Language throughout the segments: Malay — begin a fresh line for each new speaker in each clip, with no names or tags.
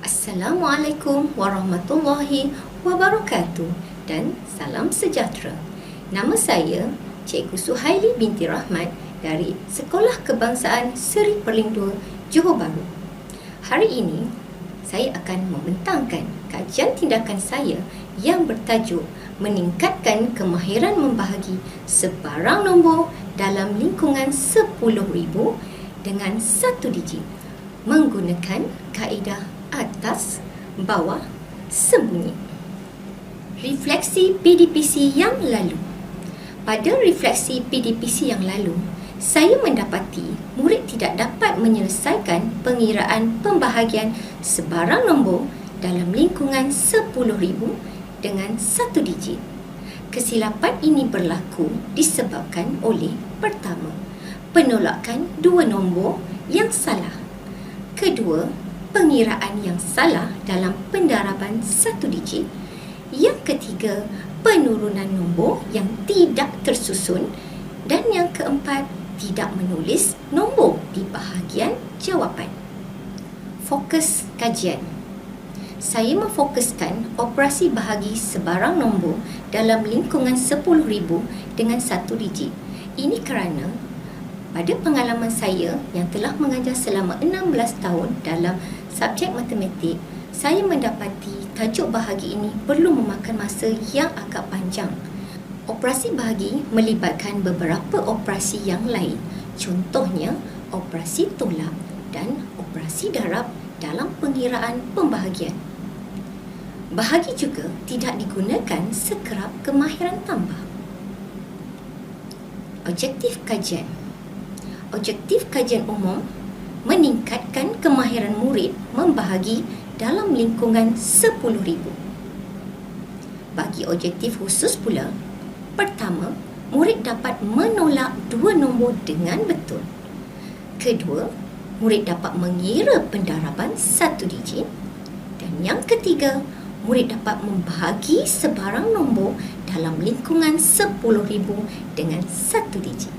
Assalamualaikum warahmatullahi wabarakatuh dan salam sejahtera. Nama saya Cikgu Suhaili binti Rahmat dari Sekolah Kebangsaan Seri Perlindua, Johor Bahru. Hari ini saya akan membentangkan kajian tindakan saya yang bertajuk meningkatkan kemahiran membahagi sebarang nombor dalam lingkungan 10,000 dengan satu digit menggunakan kaedah atas, bawah, sembunyi. Refleksi PDPC yang lalu. Pada refleksi PDPC yang lalu, saya mendapati murid tidak dapat menyelesaikan pengiraan pembahagian sebarang nombor dalam lingkungan 10,000 dengan satu digit. Kesilapan ini berlaku disebabkan oleh pertama, penolakan dua nombor yang salah. Kedua, pengiraan yang salah dalam pendaraban satu digit. Yang ketiga, penurunan nombor yang tidak tersusun. Dan yang keempat, tidak menulis nombor di bahagian jawapan. Fokus kajian. Saya memfokuskan operasi bahagi sebarang nombor dalam lingkungan 10,000 dengan satu digit. Ini kerana pada pengalaman saya yang telah mengajar selama 16 tahun dalam subjek matematik, saya mendapati tajuk bahagi ini perlu memakan masa yang agak panjang. Operasi bahagi melibatkan beberapa operasi yang lain, contohnya operasi tolak dan operasi darab dalam pengiraan pembahagian. Bahagi juga tidak digunakan sekerap kemahiran tambah. Objektif kajian. Objektif kajian umum meningkatkan kemahiran murid membahagi dalam lingkungan 10,000. Bagi objektif khusus pula, pertama, murid dapat menolak dua nombor dengan betul. Kedua, murid dapat mengira pendaraban satu digit. Dan yang ketiga, murid dapat membahagi sebarang nombor dalam lingkungan 10,000 dengan satu digit.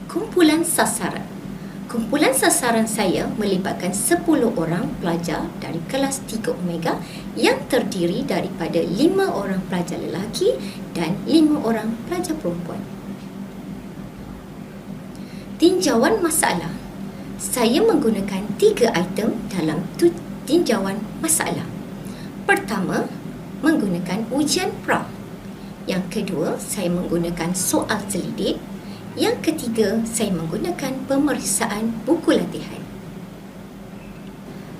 Kumpulan sasaran. Kumpulan sasaran saya melibatkan 10 orang pelajar dari kelas 3 Omega yang terdiri daripada 5 orang pelajar lelaki dan 5 orang pelajar perempuan. Tinjauan masalah. Saya menggunakan 3 item dalam tinjauan masalah. Pertama, menggunakan ujian pra. Yang kedua, saya menggunakan soal selidik. Yang ketiga, saya menggunakan pemeriksaan buku latihan.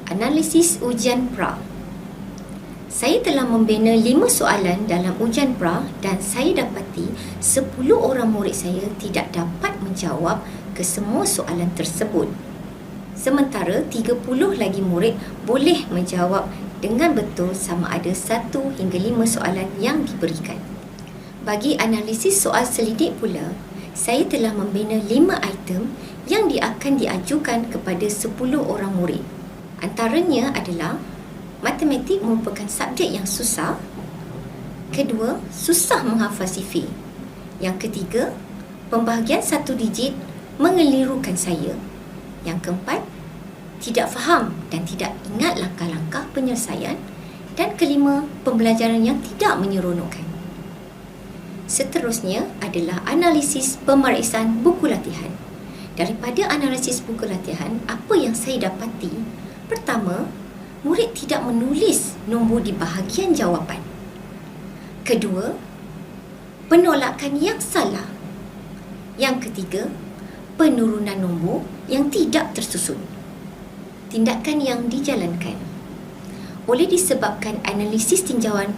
Analisis ujian pra. Saya telah membina 5 soalan dalam ujian pra dan saya dapati 10 orang murid saya tidak dapat menjawab ke semua soalan tersebut. Sementara 30 lagi murid boleh menjawab dengan betul sama ada 1 hingga 5 soalan yang diberikan. Bagi analisis soal selidik pula, saya telah membina 5 item yang akan diajukan kepada 10 orang murid. Antaranya adalah matematik merupakan subjek yang susah. Kedua, susah menghafal sifir. Yang ketiga, pembahagian satu digit mengelirukan saya. Yang keempat, tidak faham dan tidak ingat langkah-langkah penyelesaian. Dan kelima, pembelajaran yang tidak menyeronokkan. Seterusnya adalah analisis pemeriksaan buku latihan. Daripada analisis buku latihan, apa yang saya dapati? Pertama, murid tidak menulis nombor di bahagian jawapan. Kedua, penolakan yang salah. Yang ketiga, penurunan nombor yang tidak tersusun. Tindakan yang dijalankan. Oleh disebabkan analisis tinjauan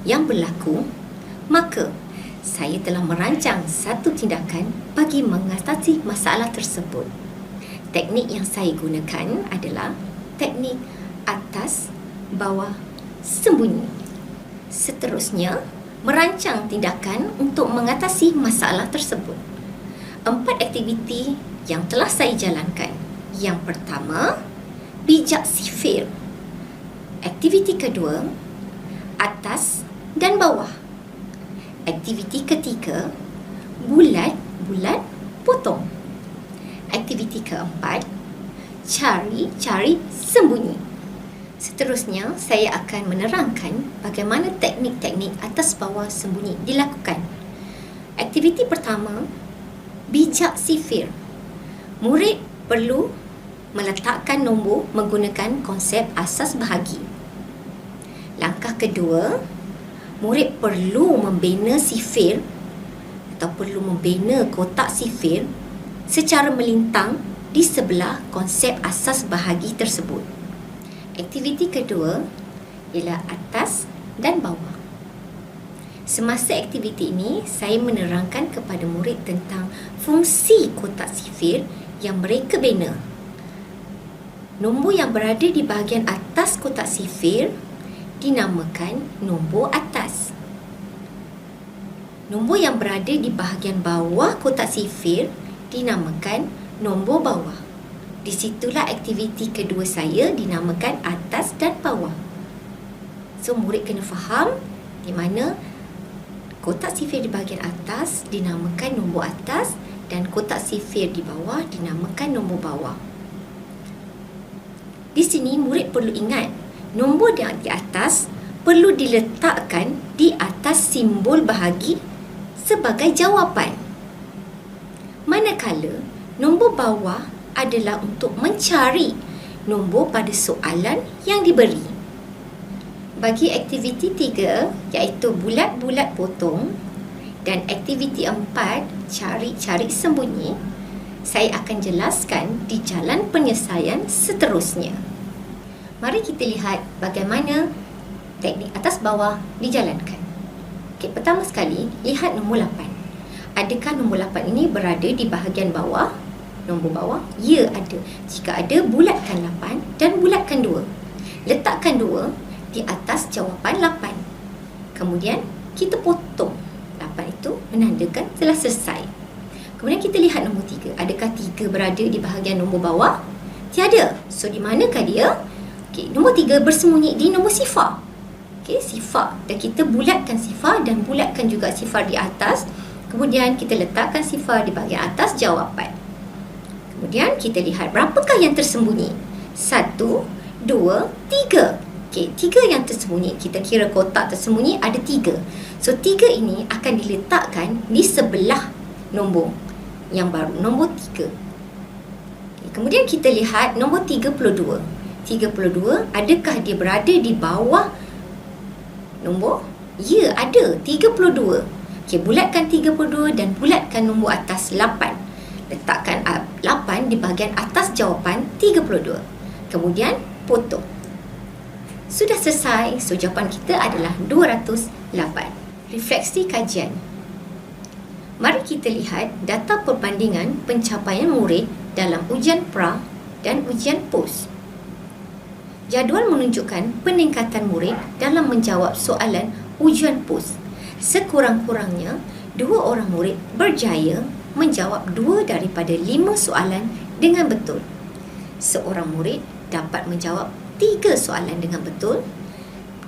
yang berlaku, maka saya telah merancang satu tindakan bagi mengatasi masalah tersebut. Teknik yang saya gunakan adalah teknik atas, bawah, sembunyi. Seterusnya, merancang tindakan untuk mengatasi masalah tersebut. 4 aktiviti yang telah saya jalankan. Yang pertama, bijak sifir. Aktiviti kedua, atas dan bawah. Aktiviti ketiga, bulat, potong. Aktiviti keempat, cari, sembunyi. Seterusnya, saya akan menerangkan bagaimana teknik-teknik atas bawah sembunyi dilakukan. Aktiviti pertama, bijak sifir. Murid perlu meletakkan nombor menggunakan konsep asas bahagi. Langkah kedua, murid perlu membina sifir atau perlu membina kotak sifir secara melintang di sebelah konsep asas bahagi tersebut. Aktiviti kedua ialah atas dan bawah. Semasa aktiviti ini, saya menerangkan kepada murid tentang fungsi kotak sifir yang mereka bina. Nombor yang berada di bahagian atas kotak sifir dinamakan nombor atas. Nombor yang berada di bahagian bawah kotak sifir dinamakan nombor bawah. Di situlah aktiviti kedua saya dinamakan atas dan bawah. So, murid kena faham di mana kotak sifir di bahagian atas dinamakan nombor atas dan kotak sifir di bawah dinamakan nombor bawah. Di sini murid perlu ingat, nombor yang di atas perlu diletakkan di atas simbol bahagi sebagai jawapan. Manakala nombor bawah adalah untuk mencari nombor pada soalan yang diberi. Bagi aktiviti 3 iaitu bulat-bulat potong dan aktiviti 4 cari-cari sembunyi, saya akan jelaskan di jalan penyelesaian seterusnya. Mari kita lihat bagaimana teknik atas bawah dijalankan. Okey, pertama sekali, lihat nombor 8. Adakah nombor 8 ini berada di bahagian bawah? Nombor bawah? Ya, ada. Jika ada, bulatkan 8 dan bulatkan 2. Letakkan 2 di atas jawapan 8. Kemudian, kita potong 8 itu menandakan telah selesai. Kemudian kita lihat nombor 3. Adakah 3 berada di bahagian nombor bawah? Tiada. So, di manakah dia? Okey, nombor 3 bersembunyi di nombor sifar. Okey, sifar. Dan kita bulatkan sifar dan bulatkan juga sifar di atas. Kemudian kita letakkan sifar di bahagian atas jawapan. Kemudian kita lihat berapakah yang tersembunyi. 1, 2, 3. Okey, 3 yang tersembunyi. Kita kira kotak tersembunyi ada 3. So, 3 ini akan diletakkan di sebelah nombor yang baru, nombor 3. Okey, kemudian kita lihat nombor 32. 32, adakah dia berada di bawah nombor? Ya, ada. 32. Okey, bulatkan 32 dan bulatkan nombor atas 8. Letakkan 8 di bahagian atas jawapan 32. Kemudian potong. Sudah selesai. So, jawapan kita adalah 208. Refleksi kajian. Mari kita lihat data perbandingan pencapaian murid dalam ujian pra dan ujian pos. Jadual menunjukkan peningkatan murid dalam menjawab soalan ujian pos. Sekurang-kurangnya, 2 orang murid berjaya menjawab 2 daripada 5 soalan dengan betul. Seorang murid dapat menjawab 3 soalan dengan betul.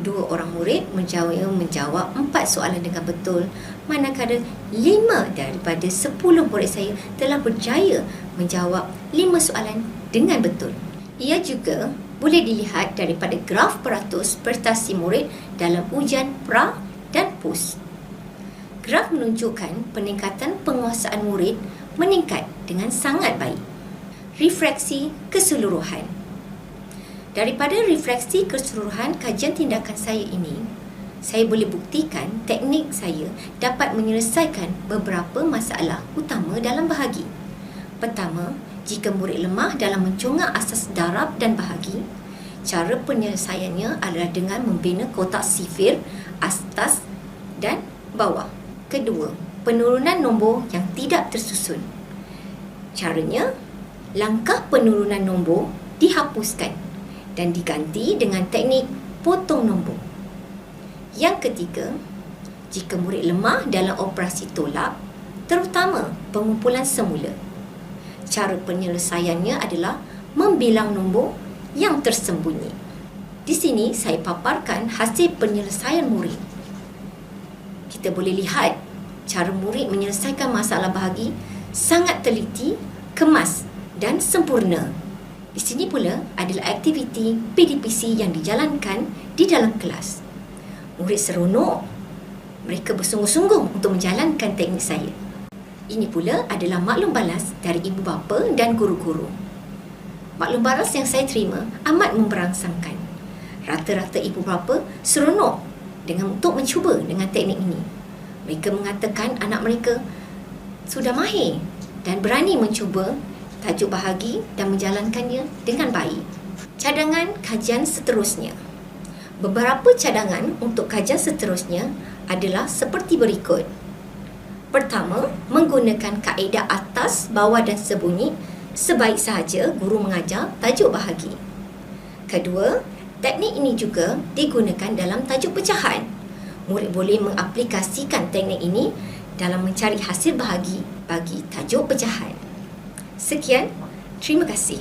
2 orang murid menjawab 4 soalan dengan betul. Manakala 5 daripada 10 murid saya telah berjaya menjawab 5 soalan dengan betul. Ia juga boleh dilihat daripada graf peratus prestasi murid dalam ujian pra dan pos. Graf menunjukkan peningkatan penguasaan murid meningkat dengan sangat baik. Refleksi keseluruhan. Daripada refleksi keseluruhan kajian tindakan saya ini, saya boleh buktikan teknik saya dapat menyelesaikan beberapa masalah utama dalam bahagi. Pertama, jika murid lemah dalam mencongak asas darab dan bahagi, cara penyelesaiannya adalah dengan membina kotak sifir atas dan bawah. Kedua, penurunan nombor yang tidak tersusun. Caranya, langkah penurunan nombor dihapuskan dan diganti dengan teknik potong nombor. Yang ketiga, jika murid lemah dalam operasi tolak, terutama pengumpulan semula, cara penyelesaiannya adalah membilang nombor yang tersembunyi. Di sini saya paparkan hasil penyelesaian murid. Kita boleh lihat cara murid menyelesaikan masalah bahagi sangat teliti, kemas dan sempurna. Di sini pula adalah aktiviti PDPC yang dijalankan di dalam kelas. Murid seronok. Mereka bersungguh-sungguh untuk menjalankan teknik saya. Ini pula adalah maklum balas dari ibu bapa dan guru-guru. Maklum balas yang saya terima amat memberangsangkan. Rata-rata ibu bapa seronok untuk mencuba dengan teknik ini. Mereka mengatakan anak mereka sudah mahir dan berani mencuba tajuk bahagi dan menjalankannya dengan baik. Cadangan kajian seterusnya. Beberapa cadangan untuk kajian seterusnya adalah seperti berikut. Pertama, menggunakan kaedah atas, bawah dan sebunyi sebaik sahaja guru mengajar tajuk bahagi. Kedua, teknik ini juga digunakan dalam tajuk pecahan. Murid boleh mengaplikasikan teknik ini dalam mencari hasil bahagi bagi tajuk pecahan. Sekian, terima kasih.